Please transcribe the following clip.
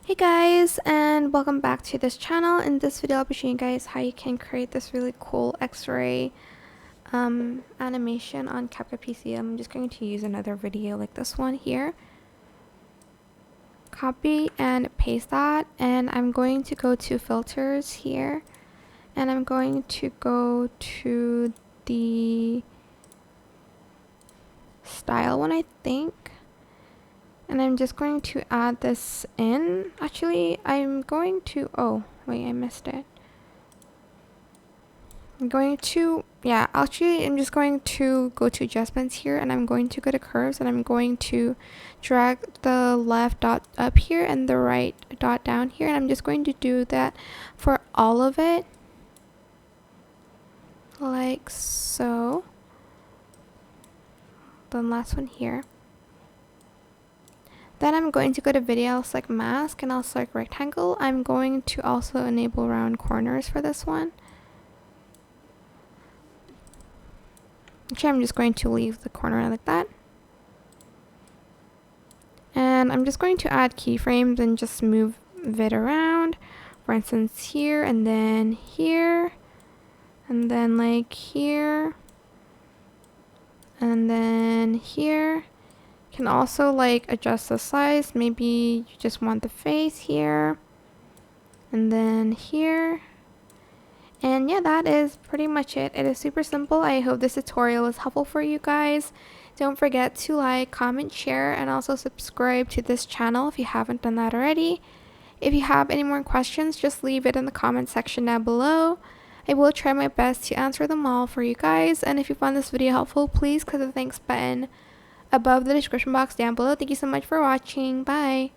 Hey guys, and welcome back to this channel. In this video I'll be showing you guys how you can create this really cool x-ray animation on CapCut PC. I'm just going to use another video like this one here. Copy and paste that, and I'm going to go to filters here, and I'm going to go to the style one, I think. And I'm just going to add this in. Actually, I'm going to, oh, wait, I missed it. I'm just going to go to adjustments here, and I'm going to go to curves, and I'm going to drag the left dot up here and the right dot down here, and I'm just going to do that for all of it, like so. The last one here. Then I'm going to go to video, I'll select mask, and I'll select rectangle. I'm going to also enable round corners for this one. Actually, I'm just going to leave the corner like that. And I'm just going to add keyframes and just move it around. For instance, here, and then here, and then like here, and then here. Can also like adjust the size. Maybe you just want the face here, and then here. And yeah, that is pretty much it. It is super simple. I hope this tutorial was helpful for you guys. Don't forget to like, comment, share, and also subscribe to this channel if you haven't done that already. If you have any more questions, just leave it in the comment section down below. I will try my best to answer them all for you guys. And if you found this video helpful, please click the thanks button above the description box down below. Thank you so much for watching. Bye.